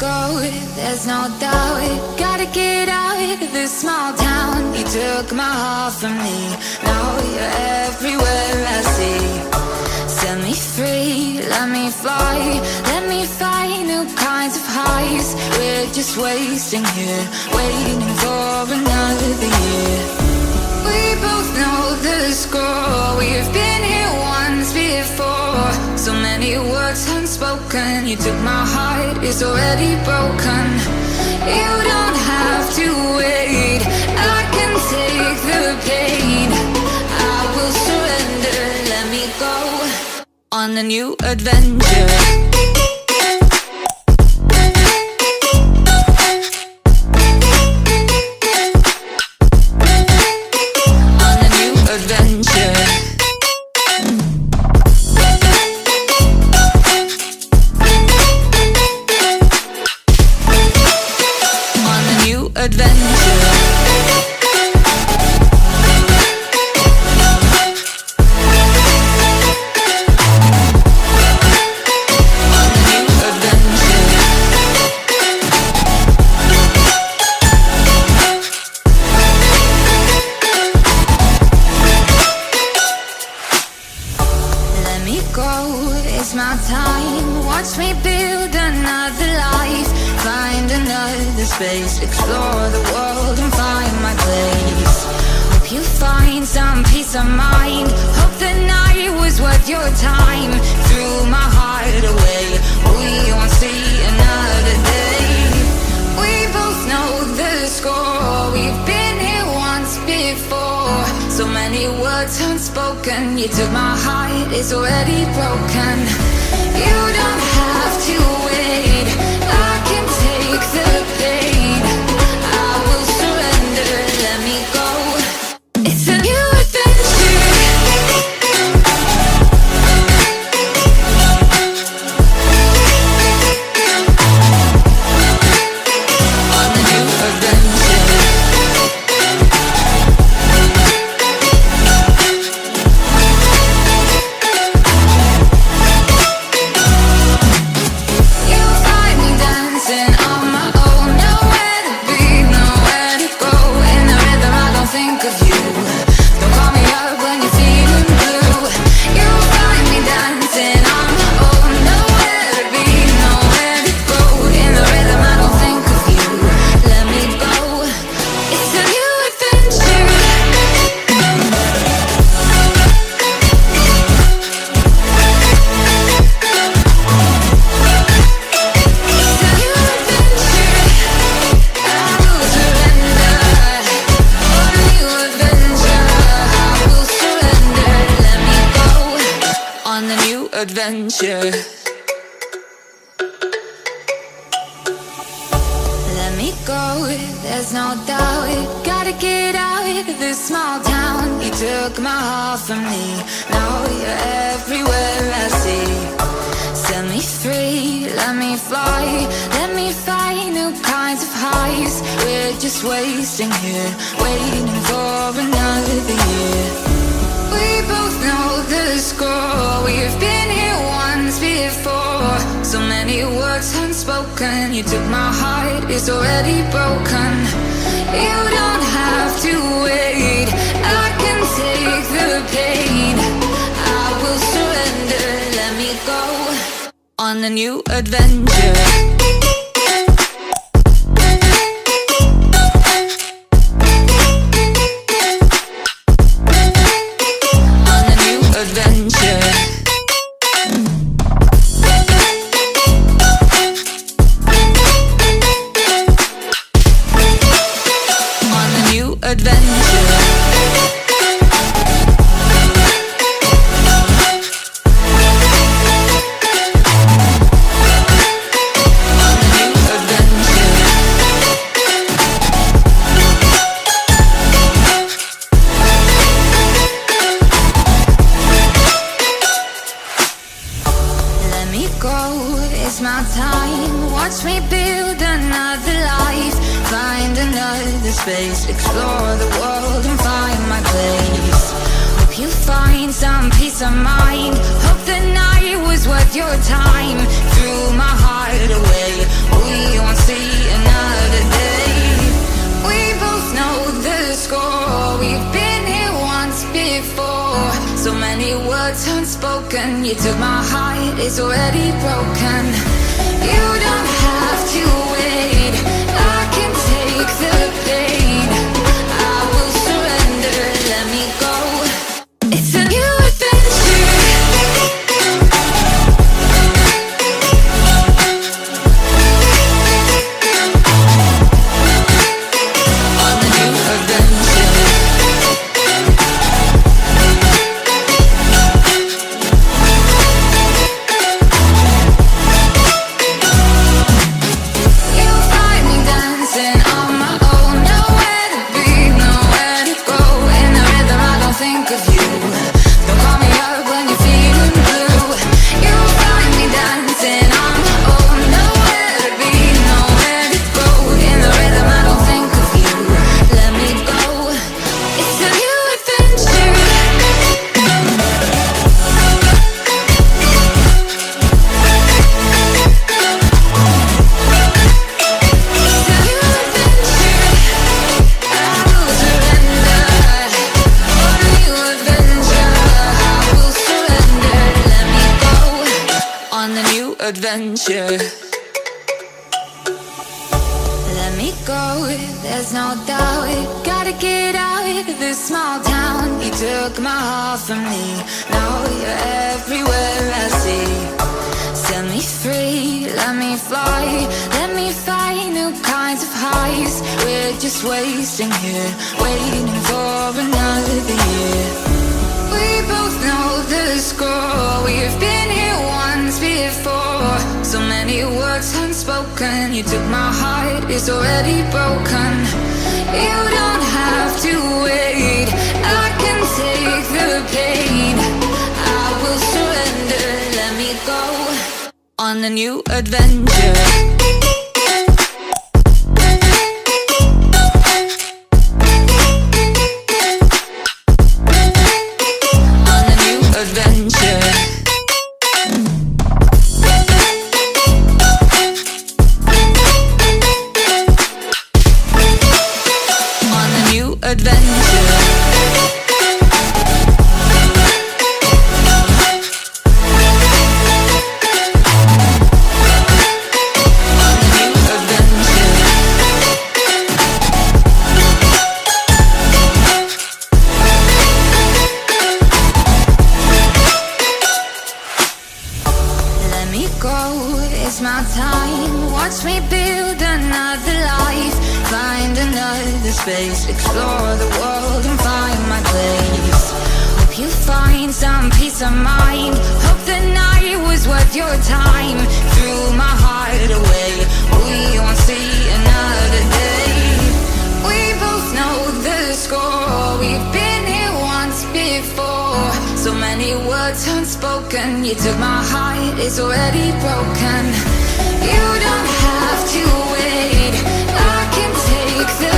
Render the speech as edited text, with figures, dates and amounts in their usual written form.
go, there's no doubt. Gotta get out of this small town. You took my heart from me, now you're everywhere I see. Set me free, let me fly, let me find new kinds of highs. We're just wasting here, waiting for another year. We both know the score, we've been here once before. So many words unspoken, you took my heart, it's already broken. You don't have to wait, I can take the pain. I will surrender, let me go on a new adventure. Explore the world and find my place. Hope you find some peace of mind. Hope the night was worth your time. Threw my heart away, we won't see another day. We both know the score, we've been here once before. So many words unspoken, you took my heart, it's already broken. You don't have to wait, I can take the pain. Adventure. Let me go, there's no doubt. Gotta get out of this small town. You took my heart from me, now you're everywhere I see. Set me free, let me fly, let me find new kinds of highs. We're just wasting here, waiting for another year. We both know the score, we've been here once before. So many words unspoken, you took my heart, it's already broken. You don't have to wait, I can take the pain. I will surrender, let me go on a new adventure. Space, explore the world and find my place. Hope you find some peace of mind. Hope the night was worth your time. Threw my heart away, we before. So many words unspoken. You took my heart, it's already broken. You don't have to wait, I can take the pain. I will surrender, let me go. It's a new adventure. On the new adventure. You'll find me dancing on my own. Nowhere to be, nowhere to go. In the rhythm I don't think of you. Don't call me up when you're feeling blue. You'll find me dancing on my own. Nowhere to be, nowhere to go. In the rhythm I don't think of you. Let me go. It's a new adventure. It's a new adventure. I will surrender. On a new adventure. I will surrender. Let me go. On the new adventure. Let me go, there's no doubt. Gotta get out of this small town. You took my heart from me. Now you're everywhere I see. Set me free, let me fly. Let me find new kinds of highs. We're just wasting here, waiting for another year. We both know the score. We've been here once before. So many words unspoken. You took my heart, it's already broken. You don't have to wait, I can take the pain. I will surrender, let me go. On a new adventure. On a new adventure. On a new adventure. On a new adventure. Let me go, it's my time. Watch me build another life. Find another space. Explore the world and find my place. Hope you find some peace of mind. Hope the night was worth your time. Threw my heart away, we won't see another day. We both know the score. We've been here once before. So many words unspoken. You took my heart, it's already broken. You don't have to wait, I can take the